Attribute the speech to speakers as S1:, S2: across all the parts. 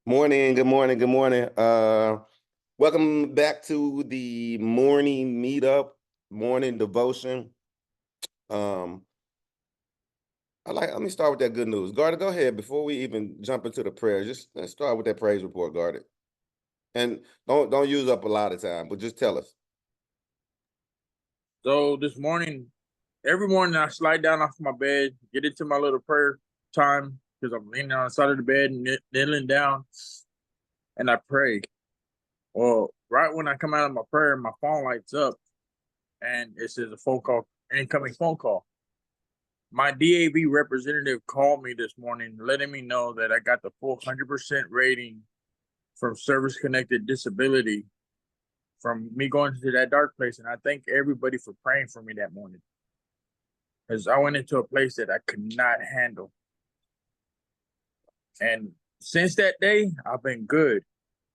S1: Morning, good morning, good morning. Welcome back to the morning meetup, morning devotion. Um, let me start with that good news. Garda, go ahead before we even jump into the prayer. Just let's start with that praise report, Garda. And don't use up a lot of time, but just tell us.
S2: So this morning, every morning I slide down off my bed, get into my little prayer time because I'm leaning on the side of the bed and kneeling down, and I pray. Well, right when I come out of my prayer, my phone lights up and it says a phone call, incoming phone call. My DAV representative called me this morning, letting me know that I got the full 100% rating from service connected disability from me going to that dark place. And I thank everybody for praying for me that morning because I went into a place that I could not handle. And since that day, I've been good.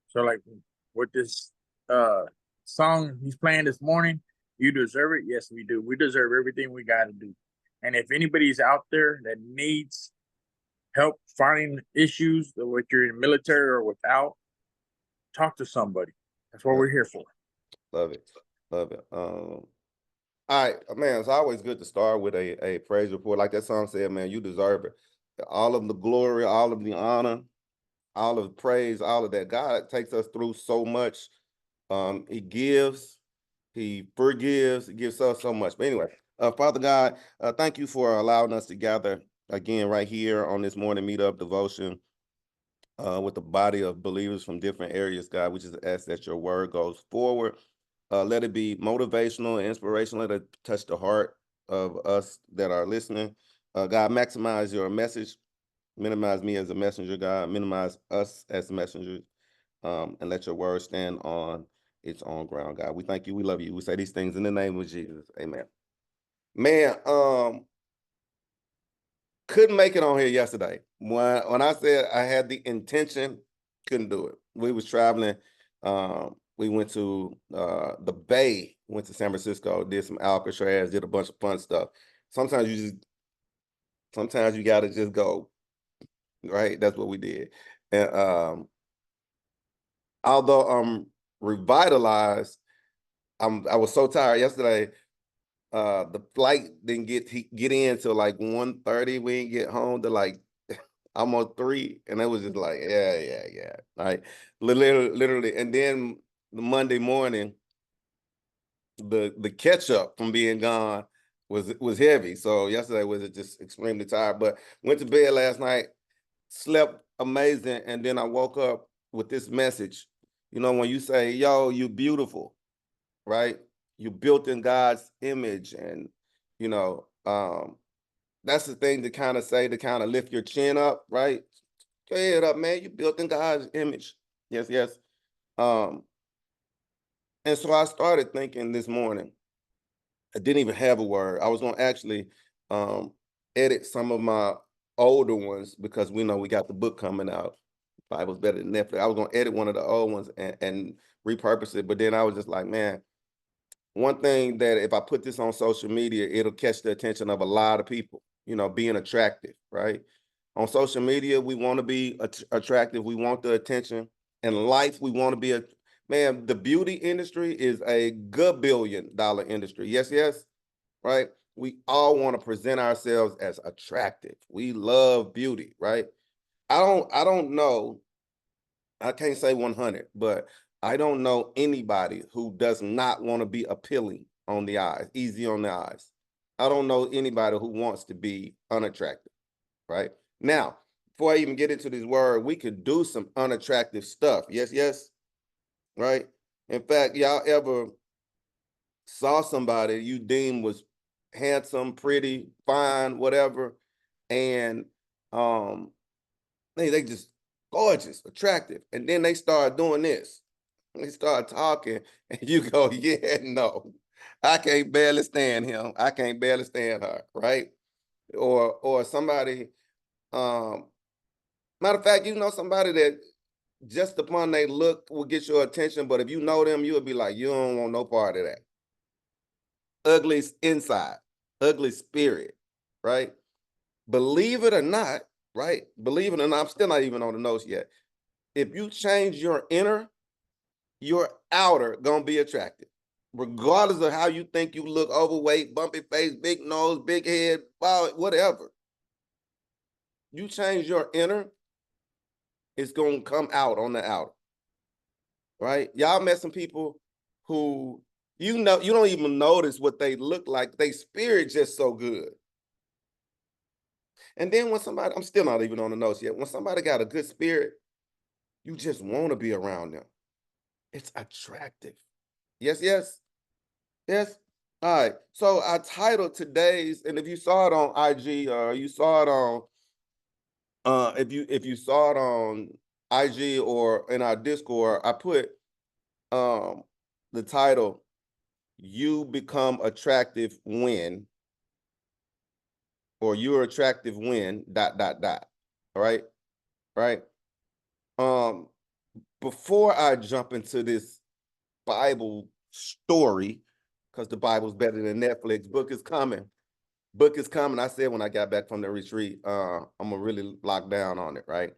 S2: So like with this uh song he's playing this morning, you deserve it. Yes, we do. We deserve everything we got to do. And if anybody's out there that needs help finding issues, whether you're in the military or without, talk to somebody. That's what
S1: Love,
S2: we're here for.
S1: love it, love it. All right, man. It's always good to start with a praise report, like that song said. Man, you deserve it. All of the glory, all of the honor, all of the praise, all of that. God takes us through so much. He gives, he forgives, he gives us so much. But anyway, Father God, thank you for allowing us to gather again right here on this morning meetup devotion with the body of believers from different areas, God. We just ask that your word goes forward. Let it be motivational and inspirational. Let it touch the heart of us that are listening. God, maximize your message. Minimize me as a messenger, God. Minimize us as messengers. And let your word stand on its own ground, God. We thank you. We love you. We say these things in the name of Jesus. Amen. Man, couldn't make it on here yesterday. When I said I had the intention, couldn't do it. We was traveling. We went to the Bay, went to San Francisco, did some Alcatraz, did a bunch of fun stuff. Sometimes sometimes you gotta just go, right? That's what we did. And although I'm revitalized, I was so tired yesterday. The flight didn't get in till like 1:30. We didn't get home to like almost 3, and it was just like, yeah. Like literally. And then the Monday morning, the catch up from being gone was heavy. So yesterday was just extremely tired. But went to bed last night, slept amazing, and then I woke up with this message. You know, when you say, yo, you beautiful, right? You built in God's image, and you know, that's the thing to kind of say, to kind of lift your chin up, right? Go ahead up, man. You built in God's image. Yes, yes. Um, and so I started thinking this morning. I didn't even have a word. I was gonna actually um edit some of my older ones because we know we got the book coming out. Bible's better than Netflix. I was gonna edit one of the old ones and repurpose it, but then I was just like, man, one thing that if I put this on social media, it'll catch the attention of a lot of people, you know, being attractive, right? On social media, we want to be attractive. We want the attention. In life, we want to be man, the beauty industry is a good $1 billion industry. Yes, yes, right? We all want to present ourselves as attractive. We love beauty, right? I don't know. I can't say 100, but I don't know anybody who does not want to be appealing on the eyes, easy on the eyes. I don't know anybody who wants to be unattractive, right? Now, before I even get into this word, we could do some unattractive stuff. Yes, yes, right? In fact, y'all ever saw somebody you deem was handsome, pretty, fine, whatever, and um they just gorgeous, attractive, and then they start doing this. They start talking, and you go, yeah, no, I can't barely stand him. I can't barely stand her, right? Or somebody, um, matter of fact, you know somebody that just upon they look will get your attention, but if you know them, you'll be like, you don't want no part of that. Ugly inside, ugly spirit, right? Believe it or not, right? Believe it or not, I'm still not even on the notes yet. if you change your inner, your outer gonna be attractive. Regardless of how you think you look, overweight, bumpy face, big nose, big head, whatever. You change your inner, it's gonna come out on the outer. Right? Y'all met some people who you don't even notice what they look like. They spirit just so good. And then when somebody, I'm still not even on the notes yet. When somebody got a good spirit, you just want to be around them. It's attractive. Yes, yes, yes. All right. So I titled today's, and if you saw it on IG or you saw it on, if you saw it on IG or in our Discord, I put the title, "You become attractive when," or "you're attractive when ... All right, right. Before I jump into this Bible story, because the Bible's better than Netflix, book is coming. Book is coming. I said when I got back from the retreat, I'm gonna really lock down on it, right?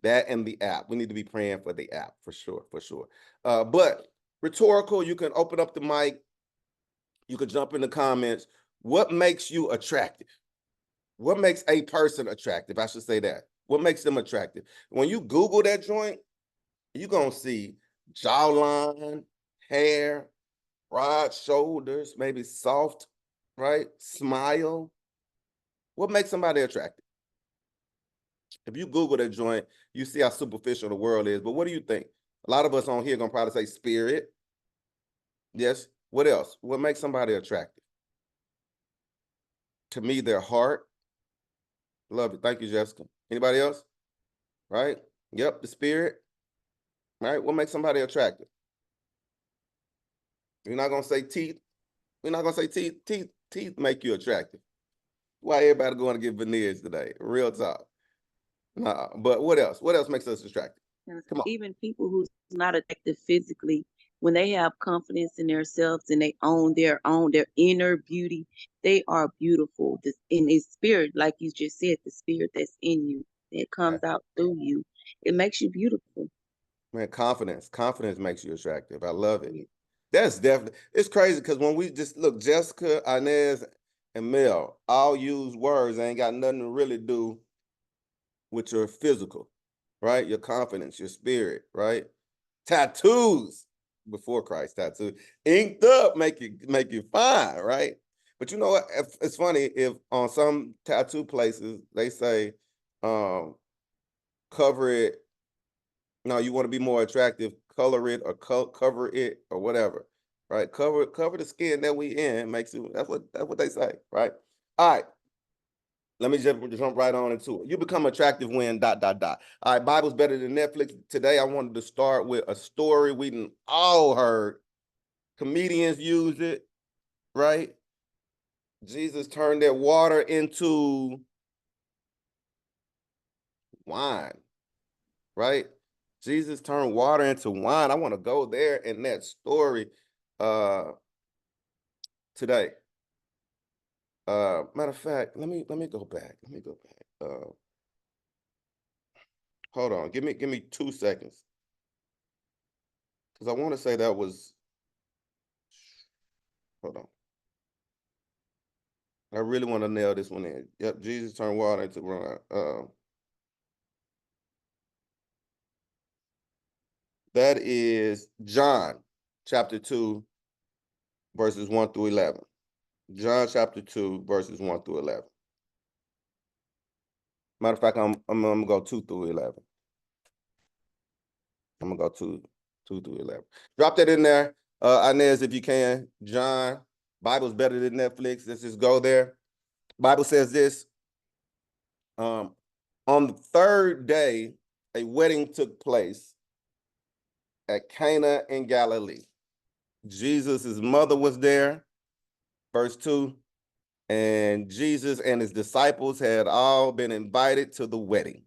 S1: That and the app. We need to be praying for the app for sure, for sure. But rhetorical, you can open up the mic, you can jump in the comments. What makes you attractive? What makes a person attractive? I should say that. What makes them attractive? When you Google that joint, you're gonna see jawline, hair, broad shoulders, maybe soft, right? Smile. What makes somebody attractive? If you Google that joint, you see how superficial the world is. But what do you think? A lot of us on here gonna probably say spirit. Yes. What else? What makes somebody attractive? To me, their heart. Love it. Thank you, Jessica. Anybody else? Right? Yep, the spirit. Right? What makes somebody attractive? You're not gonna say teeth. We're not gonna say teeth. Teeth make you attractive. Why everybody going to get veneers today? Real talk. Nah, but what else? What else makes us attractive? Come on.
S3: Even people who's not attractive physically, when they have confidence in themselves and they own their inner beauty, they are beautiful. In their spirit, like you just said, the spirit that's in you that comes out through you, it makes you beautiful.
S1: Man, confidence makes you attractive. I love it. Yeah. That's definitely, it's crazy because when we just look, Jessica, Inez, and Mel all use words that ain't got nothing to really do with your physical, right? Your confidence, your spirit, right? Tattoos before Christ, tattoo inked up make you fine, right? But you know what? It's funny if on some tattoo places they say, cover it. No, you want to be more attractive, color it or cover it or whatever, right? Cover the skin that we in makes it. That's what they say, right? All right. Let me jump right on into it. You become attractive when ... All right, Bible's better than Netflix. Today, I wanted to start with a story we all heard. Comedians use it, right? Jesus turned that water into wine, right? Jesus turned water into wine. I want to go there in that story today. Matter of fact, let me go back. Hold on. Give me 2 seconds. Because I want to say that was, hold on. I really want to nail this one in. Yep, Jesus turned water into wine. That is John chapter 2, verses 1 through 11. John chapter 2, verses 1 through 11. Matter of fact, I'm gonna go 2 through 11. I'm gonna go 2 through 11. Drop that in there, Inez, if you can. John, Bible's better than Netflix. Let's just go there. Bible says this. On the third day, a wedding took place at Cana in Galilee. Jesus' mother was there, verse 2, and Jesus and his disciples had all been invited to the wedding.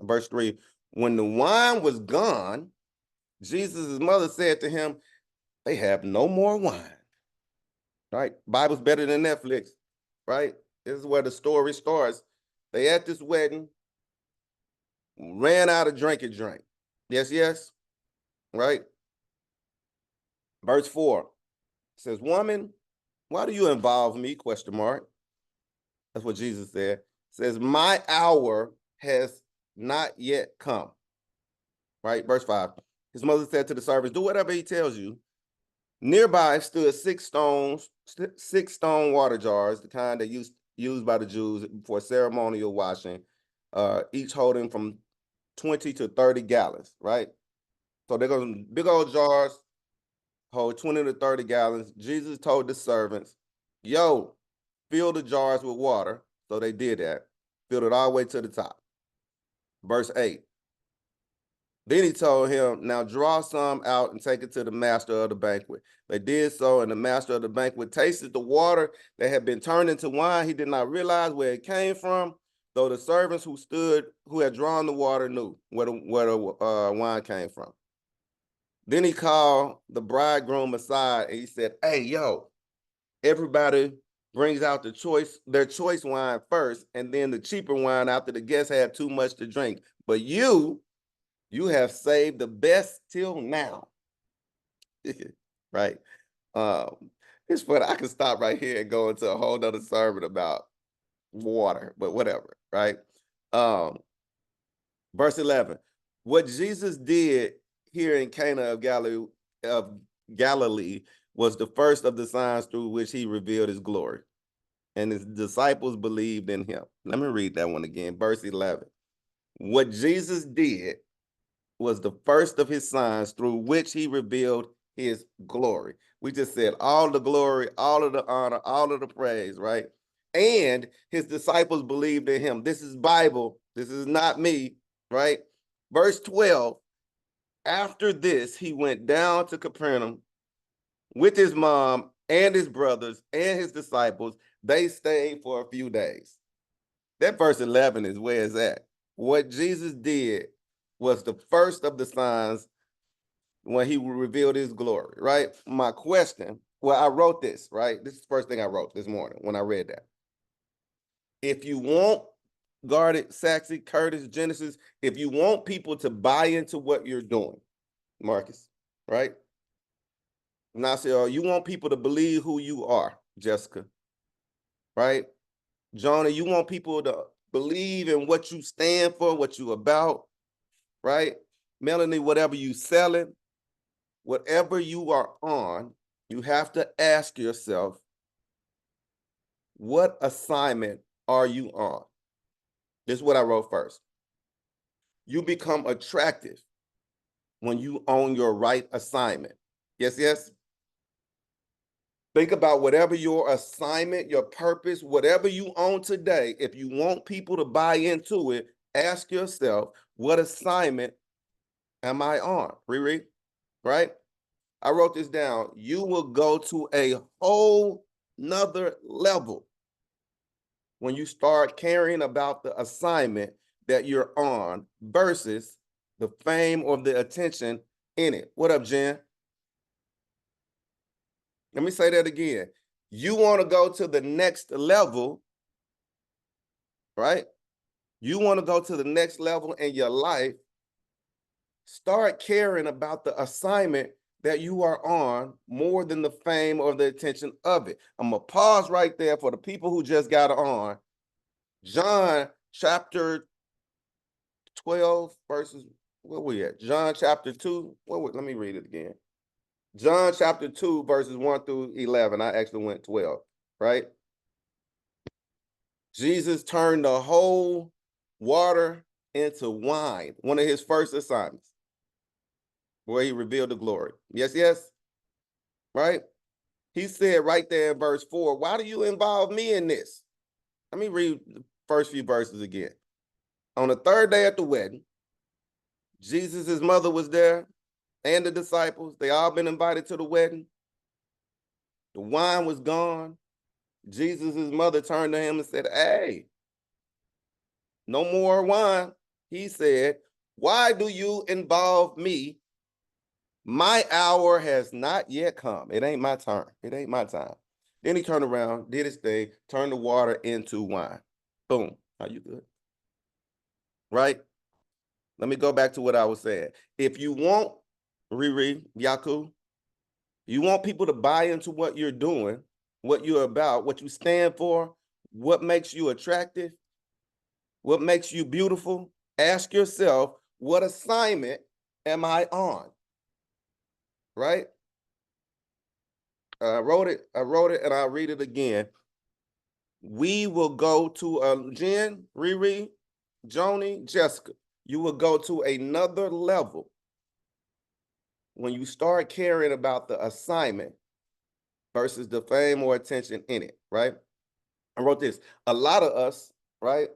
S1: Verse 3, when the wine was gone, Jesus' mother said to him, they have no more wine. Right? Bible's better than Netflix, right? This is where the story starts. They at this wedding, ran out of drink. Yes, yes. Right? Verse 4 says, woman, why do you involve me? Question mark. That's what Jesus said. Says, my hour has not yet come. Right? Verse 5. His mother said to the servants, do whatever he tells you. Nearby stood six stone water jars, the kind that used by the Jews for ceremonial washing, each holding from 20 to 30 gallons, right? So they're going big old jars, hold 20 to 30 gallons. Jesus told the servants, yo, fill the jars with water. So they did that, filled it all the way to the top. Verse 8. Then he told him, now draw some out and take it to the master of the banquet. They did so, and the master of the banquet tasted the water that had been turned into wine. He did not realize where it came from, though the servants who had drawn the water knew where the wine came from. Then he called the bridegroom aside and he said, hey, yo, everybody brings out their choice wine first, and then the cheaper wine after the guests had too much to drink. But you have saved the best till now. Right? It's funny. I can stop right here and go into a whole nother sermon about water, but whatever, right? Verse 11. What Jesus did here in Cana of Galilee was the first of the signs through which he revealed his glory, and his disciples believed in him. Let me read that one again. Verse 11. What Jesus did was the first of his signs through which he revealed his glory. We just said all the glory, all of the honor, all of the praise, right? And his disciples believed in him. This is Bible. This is not me, right? Verse 12, after this, he went down to Capernaum with his mom and his brothers and his disciples. They stayed for a few days. That verse 11 is where it's at. What Jesus did was the first of the signs when he revealed his glory, right? My question, well, I wrote this, right? This is the first thing I wrote this morning when I read that. If you want Guarded, Saxy, Curtis, Genesis, if you want people to into what you're doing, Marcus, right? Nasir, you want people to believe who you are, Jessica, right? Jonah, you want people to believe in what you stand for, what you about, right? Melanie, whatever you selling, whatever you are on, you have to ask yourself, what assignment are you on? This is what I wrote first. You become attractive when you own your right assignment. Yes, yes? Think about whatever your assignment, your purpose, whatever you own today. If you want people to buy into it, ask yourself, what assignment am I on? Riri, right? I wrote this down. You will go to a whole nother level when you start caring about the assignment that you're on versus the fame or the attention in it. What up, Jen? Let me say that again. You want to go to the next level, right? You want to go to the next level in your life. Start caring about the assignment that you are on more than the fame or the attention of it. I'm going to pause right there for the people who just got on. John chapter 12 verses, where we at? John chapter 2. Let me read it again. John chapter 2 verses 1 through 11. I actually went 12, right? Jesus turned the whole water into wine, one of his first assignments, where he revealed the glory. Yes, yes, right? He said right there in verse 4, why do you involve me in this? Let me read the first few verses again. On the third day at the wedding, Jesus, his mother was there, and the disciples. They all been invited to the wedding. The wine was gone. Jesus, his mother, turned to him and said, hey, no more wine. He said, why do you involve me? My hour has not yet come. It ain't my turn. It ain't my time. Then he turned around, did his thing, turned the water into wine. Boom. Are you good? Right? Let me go back to what I was saying. If you want, Riri, Yaku, you want people to buy into what you're doing, what you're about, what you stand for, what makes you attractive, what makes you beautiful, ask yourself, what assignment am I on? Right? I wrote it, and I'll read it again. We will go to Jen, Riri, Joni, Jessica. You will go to another level when you start caring about the assignment versus the fame or attention in it, right? I wrote this. A lot of us, right?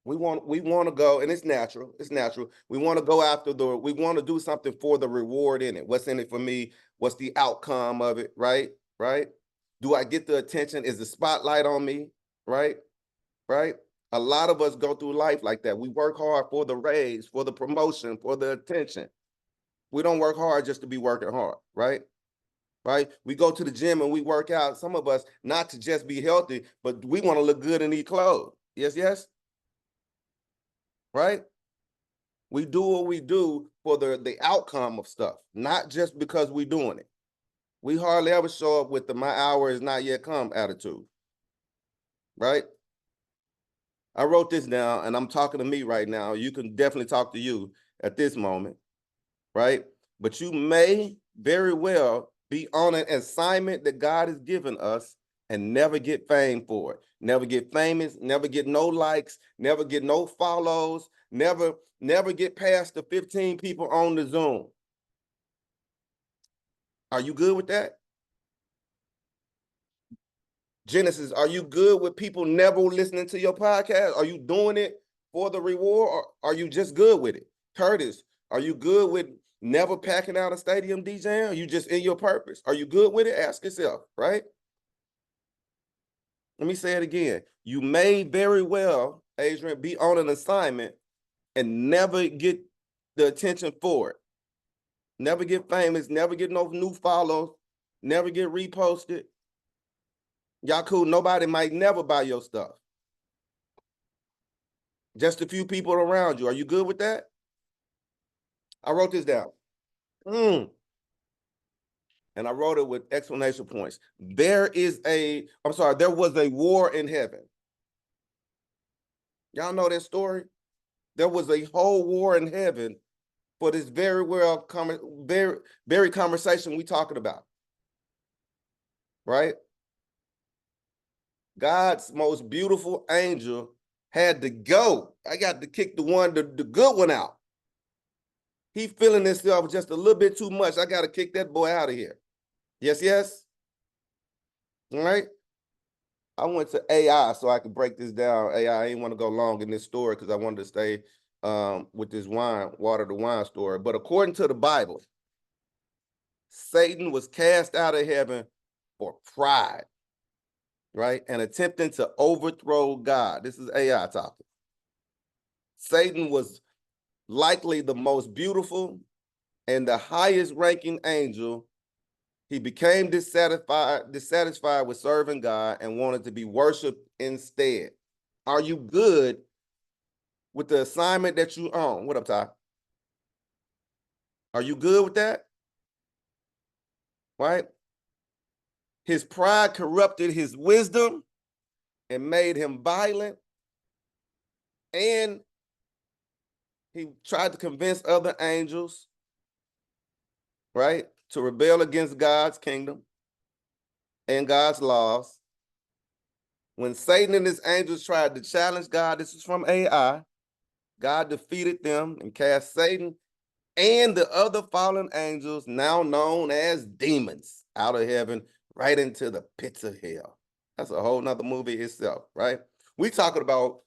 S1: We want to go, and it's natural. It's natural. We want to go after we want to do something for the reward in it. What's in it for me? What's the outcome of it? Right? Right? Do I get the attention? Is the spotlight on me? Right? Right? A lot of us go through life like that. We work hard for the raise, for the promotion, for the attention. We don't work hard just to be working hard, right? Right? We go to the gym and we work out. Some of us, not to just be healthy, but we want to look good in these clothes. Yes, yes? Right? We do what we do for the outcome of stuff, not just because we're doing it. We hardly ever show up with the "my hour is not yet come" attitude, right? I wrote this down, and I'm talking to me right now. You can definitely talk to you at this moment, right? But you may very well be on an assignment that God has given us and never get fame for it. Never get famous, never get no likes, never get no follows, never get past the 15 people on the Zoom. Are you good with that? Genesis, are you good with people never listening to your podcast? Are you doing it for the reward, or are you just good with it? Curtis, are you good with never packing out a stadium DJing? Are you just in your purpose? Are you good with it? Ask yourself, right? Let me say it again. You may very well, Adrian, be on an assignment and never get the attention for it. Never get famous, never get no new follows, never get reposted. Y'all cool, nobody might never buy your stuff. Just a few people around you. Are you good with that? I wrote this down. And I wrote it with explanation points. There was a war in heaven. Y'all know that story? There was a whole war in heaven for this very conversation we talking about. Right? God's most beautiful angel had to go. I got to kick the good one out. He feeling himself just a little bit too much. I got to kick that boy out of here. Yes, yes? All right? I went to AI so I could break this down. AI, I didn't want to go long in this story because I wanted to stay with this water to wine story. But according to the Bible, Satan was cast out of heaven for pride, right? And attempting to overthrow God. This is AI talking. Satan was likely the most beautiful and the highest ranking angel. He became dissatisfied with serving God and wanted to be worshiped instead. Are you good with the assignment that you own? What up, Ty? Are you good with that? Right? His pride corrupted his wisdom and made him violent. And he tried to convince other angels, right, to rebel against God's kingdom and God's laws. When Satan and his angels tried to challenge God, this is from AI, God defeated them and cast Satan and the other fallen angels, now known as demons, out of heaven, right into the pits of hell. That's a whole nother movie itself, right? We talking about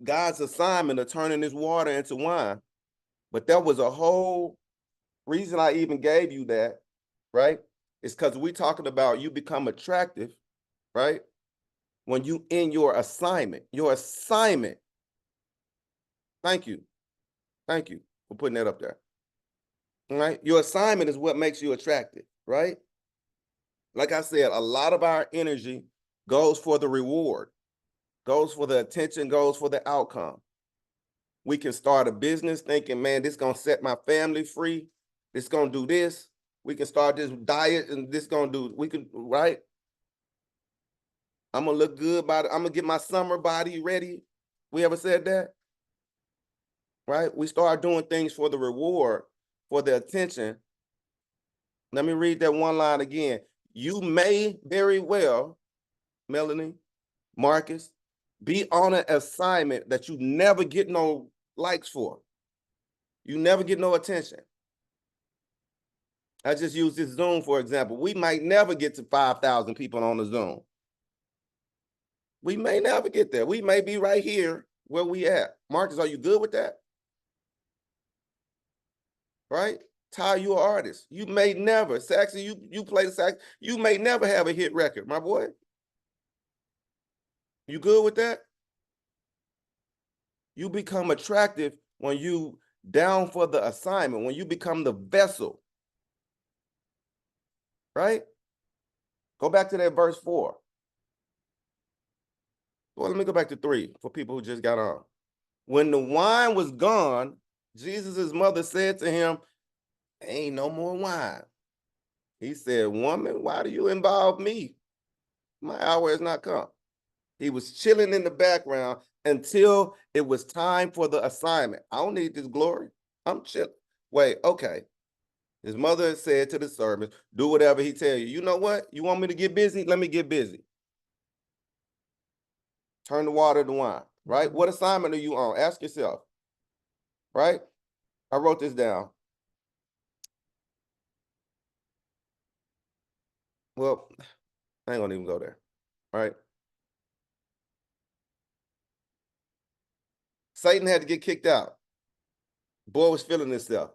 S1: God's assignment of turning this water into wine. But there was a whole reason I even gave you that, right? It's because we talking about you become attractive, right? When you in your assignment. Thank you for putting that up there. All right. Your assignment is what makes you attractive, right? Like I said, a lot of our energy goes for the reward, goes for the attention, goes for the outcome. We can start a business thinking, man, this gonna set my family free. This gonna do this. We can start this diet and this gonna do, we can, right? I'm gonna look good by it. I'm gonna get my summer body ready. We ever said that? Right? We start doing things for the reward, for the attention. Let me read that one line again. You may very well, Melanie, Marcus, be on an assignment that you never get no likes for. You never get no attention. I just use this Zoom, for example. We might never get to 5,000 people on the Zoom. We may never get there. We may be right here where we at. Marcus, are you good with that? Right? Ty, you an artist. You may never, Saxon, you play the sax, you may never have a hit record, my boy. You good with that? You become attractive when you down for the assignment, when you become the vessel. Right? Go back to that verse 4. Well, let me go back to 3 for people who just got on. When the wine was gone, Jesus' mother said to him, ain't no more wine. He said, woman, why do you involve me? My hour has not come. He was chilling in the background until it was time for the assignment. I don't need this glory. I'm chilling. Wait, okay. His mother said to the servants, do whatever he tell you. You know what? You want me to get busy? Let me get busy. Turn the water to wine, right? What assignment are you on? Ask yourself, right? I wrote this down. Well, I ain't gonna even go there, right? Satan had to get kicked out. Boy was feeling himself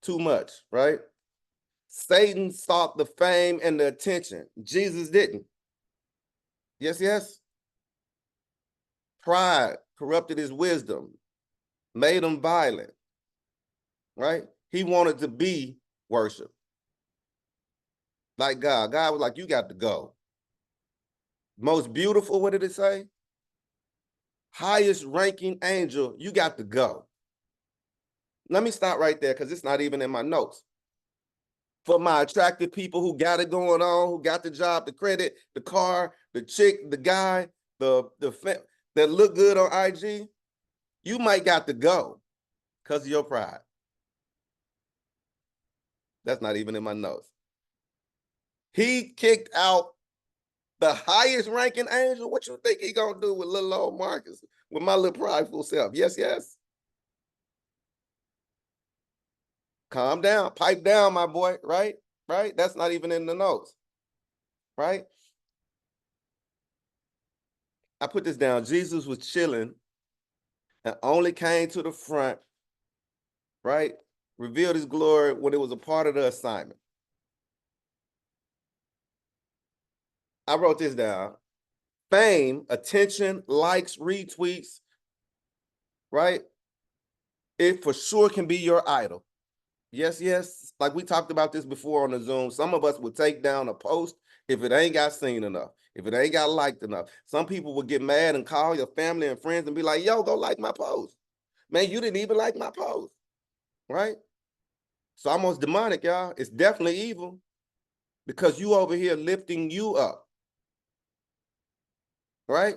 S1: too much, right? Satan sought the fame and the attention. Jesus didn't. Yes, yes. Pride corrupted his wisdom, made him violent, right? He wanted to be worshiped like God. God was like, you got to go. Most beautiful, what did it say? Highest ranking angel, you got to go. Let me stop right there because it's not even in my notes. For my attractive people who got it going on, who got the job, the credit, the car, the chick, the guy, that look good on IG, you might got to go because of your pride. That's not even in my notes. He kicked out the highest ranking angel. What you think he gonna do with little old Marcus, with my little prideful self? Yes, yes. Calm down, pipe down, my boy, right? Right? That's not even in the notes, right? I put this down. Jesus was chilling and only came to the front, right? Revealed his glory when it was a part of the assignment. I wrote this down. Fame, attention, likes, retweets, right? It for sure can be your idol. Yes, yes. Like we talked about this before on the Zoom. Some of us would take down a post if it ain't got seen enough, if it ain't got liked enough. Some people would get mad and call your family and friends and be like, yo, go like my post. Man, you didn't even like my post, right? It's almost demonic, y'all. It's definitely evil because you over here lifting you up, right?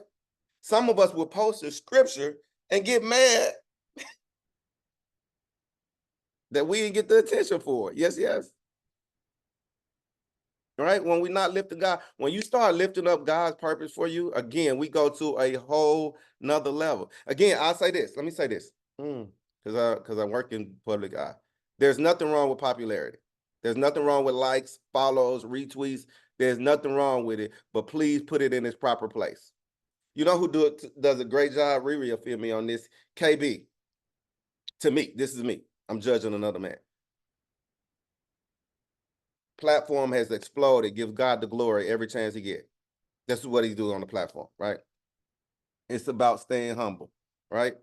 S1: Some of us will post a scripture and get mad that we didn't get the attention for it. Yes, yes. Right? When we're not lifting God, when you start lifting up God's purpose for you, again, we go to a whole nother level. Again, I'll say this. Let me say this. Because I work in public eye. There's nothing wrong with popularity. There's nothing wrong with likes, follows, retweets. There's nothing wrong with it, but please put it in its proper place. You know who does a great job? Riri will feel me on this. KB. To me, this is me. I'm judging another man. Platform has exploded. Give God the glory every chance he gets. This is what he's doing on the platform, right? It's about staying humble, right?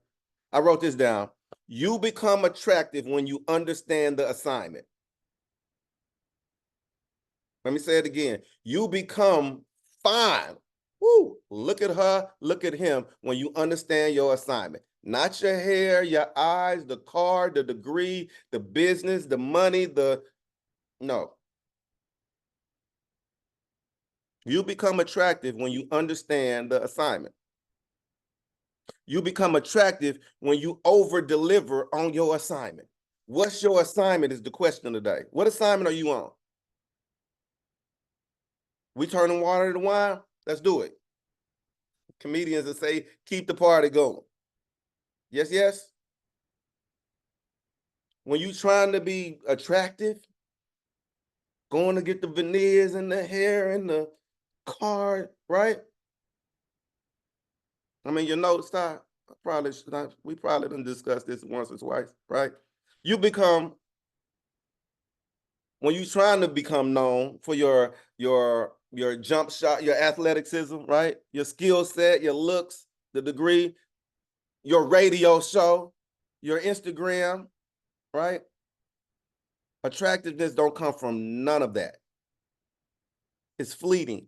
S1: I wrote this down. You become attractive when you understand the assignment. Let me say it again. You become fine. Woo! Look at her, look at him when you understand your assignment. Not your hair, your eyes, the car, the degree, the business, the money, no. You become attractive when you understand the assignment. You become attractive when you over-deliver on your assignment. What's your assignment is the question today. What assignment are you on? We turning water to wine? Let's do it. Comedians that say, keep the party going. Yes, yes? When you trying to be attractive, going to get the veneers and the hair and the car, right? I mean, you notice that we probably done discussed this once or twice, right? You become, when you trying to become known for your jump shot, your athleticism, right? Your skill set, your looks, the degree, your radio show, your Instagram, right? Attractiveness don't come from none of that. It's fleeting.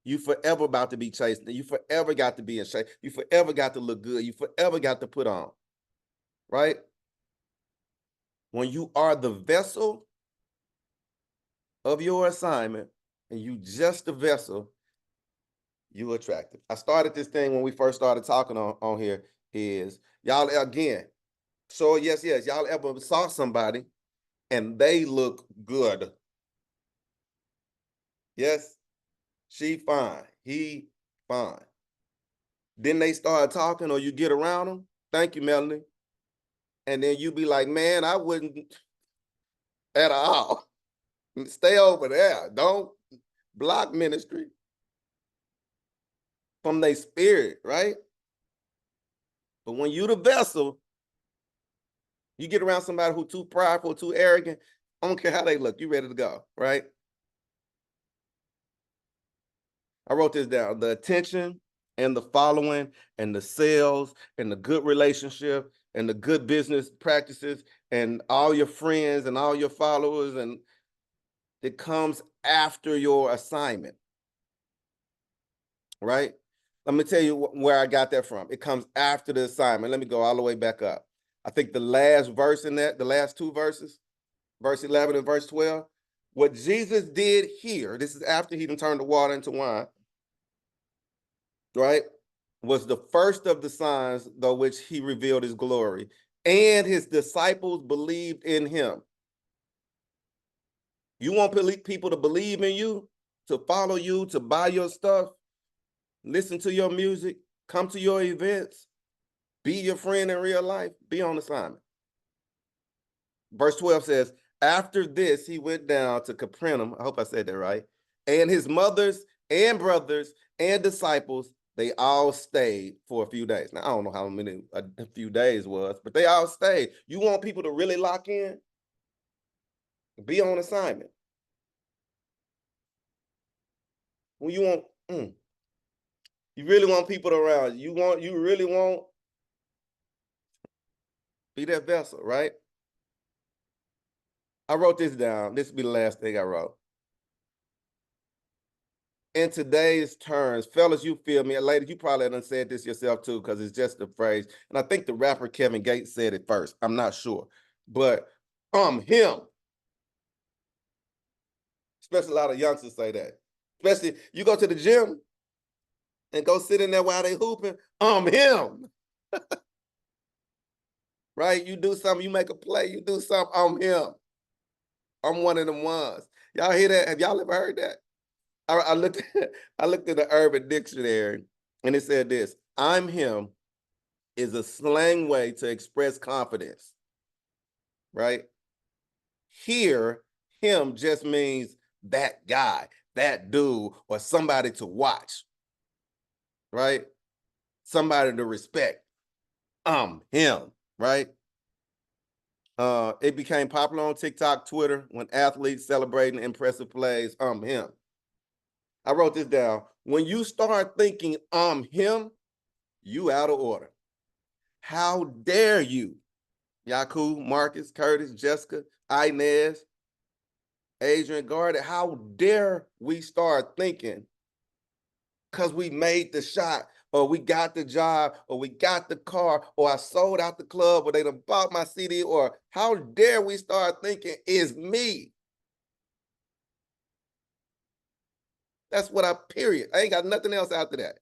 S1: You forever about to be chased. You forever got to be in shape. You forever got to look good. You forever got to put on, right? When you are the vessel of your assignment and you just the vessel, you attractive. I started this thing when we first started talking on here is, y'all, again, so yes, y'all ever saw somebody and they look good? Yes, she fine, he fine. Then they start talking or you get around them. Thank you, Melanie. And then you be like, man, I wouldn't at all. Stay over there. Don't block ministry from their spirit, right? But when you the vessel, you get around somebody who too prideful, too arrogant, I don't care how they look, you ready to go, right? I wrote this down. The attention and the following and the sales and the good relationship and the good business practices and all your friends and all your followers, and it comes after your assignment, right? Let me tell you where I got that from. It comes after the assignment. Let me go all the way back up. I think the last verse in that, the last two verses, verse 11 and verse 12, what Jesus did here, this is after he done turned the water into wine, right, was the first of the signs though which he revealed his glory, and his disciples believed in him. You want people to believe in you, to follow you, to buy your stuff, listen to your music, come to your events, be your friend in real life, be on assignment. Verse 12 says, after this, he went down to Capernaum. I hope I said that right. And his mothers and brothers and disciples, they all stayed for a few days. Now, I don't know how many a few days was, but they all stayed. You want people to really lock in? Be on assignment. When you want, you really want people around. You really want, be that vessel, right? I wrote this down. This will be the last thing I wrote. In today's terms, fellas, you feel me? Ladies, you probably done said this yourself too, because it's just a phrase. And I think the rapper Kevin Gates said it first. I'm not sure. But him. Especially a lot of youngsters say that. Especially you go to the gym and go sit in there while they hooping. Him. Right? You do something, you make a play, you do something, him. I'm one of them ones. Y'all hear that? Have y'all ever heard that? I looked at the Urban Dictionary and it said this: I'm him is a slang way to express confidence, right? Here, him just means that guy, that dude, or somebody to watch, right? Somebody to respect. Him, right? It became popular on TikTok, Twitter, when athletes celebrating impressive plays, him. I wrote this down. When you start thinking, him, you out of order. How dare you? Yaku, Marcus, Curtis, Jessica, Inez, Adrian, Gardner, how dare we start thinking because we made the shot or we got the job, or we got the car, or I sold out the club, or they done bought my CD, or how dare we start thinking it's me? That's what period. I ain't got nothing else after that.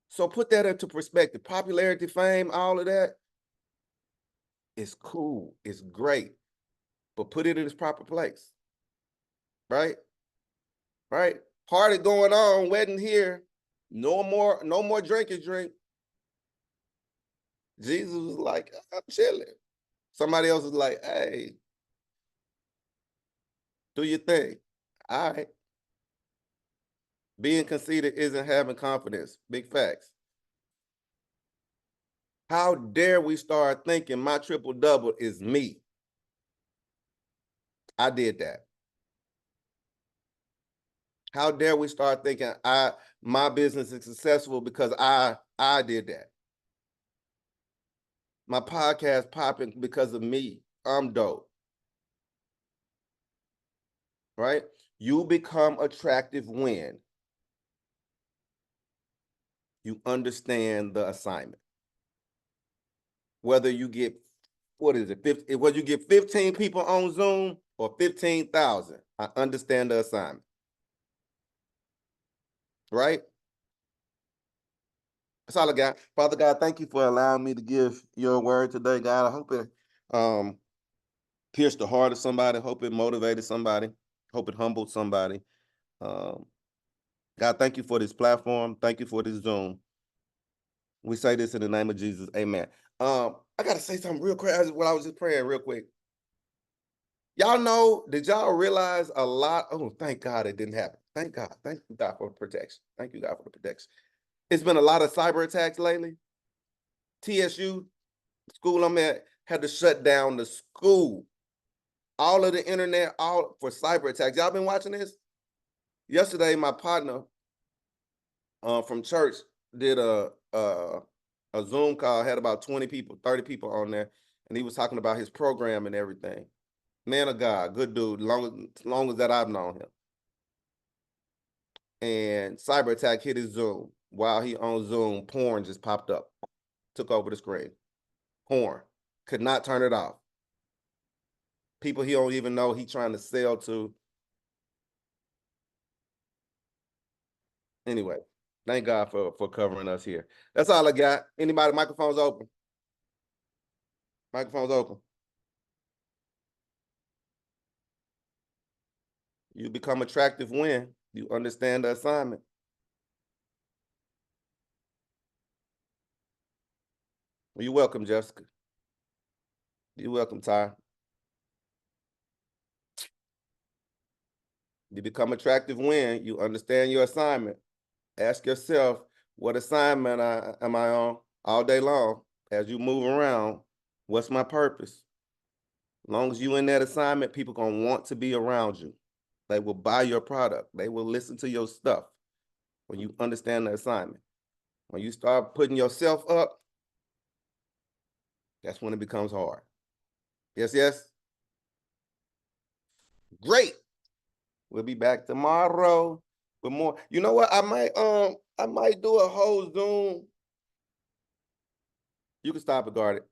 S1: So put that into perspective. Popularity, fame, all of that, it's cool, it's great, but put it in its proper place, right? Right? Party going on, wedding here, no more drink. Jesus was like, I'm chilling. Somebody else is like, hey, do your thing. All right. Being conceited isn't having confidence. Big facts. How dare we start thinking my triple double is me? I did that. How dare we start thinking my business is successful because I did that. My podcast popping because of me. I'm dope. Right? You become attractive when you understand the assignment. Whether you get, whether you get 15 people on Zoom or 15,000, I understand the assignment. Right? That's all I got. Father God, thank you for allowing me to give your word today, God. I hope it pierced the heart of somebody. Hope it motivated somebody. Hope it humbled somebody. God, thank you for this platform. Thank you for this Zoom. We say this in the name of Jesus. Amen. I got to say something real quick while I was just praying real quick. Y'all know, did y'all realize a lot? Oh, thank God it didn't happen. Thank God. Thank you, God, for protection. Thank you, God, for the protection. It's been a lot of cyber attacks lately. TSU, school I'm at, had to shut down the school. All of the internet, all for cyber attacks. Y'all been watching this? Yesterday, my partner from church did a Zoom call, had about 20 people, 30 people on there, and he was talking about his program and everything. Man of God, good dude, long as that I've known him. And cyber attack hit his Zoom. While he on Zoom, porn just popped up, took over the screen. Porn, could not turn it off. People he don't even know he trying to sell to. Anyway, thank God for covering us here. That's all I got. Anybody, microphone's open. Microphone's open. You become attractive when you understand the assignment. You're welcome, Jessica. You're welcome, Ty. You become attractive when you understand your assignment. Ask yourself, what assignment am I on all day long? As you move around, what's my purpose? As long as you in that assignment, people gonna want to be around you. They will buy your product. They will listen to your stuff when you understand the assignment. When you start putting yourself up, that's when it becomes hard. Yes, yes? Great. We'll be back tomorrow with more. You know what? I might do a whole Zoom. You can stop it, guard it.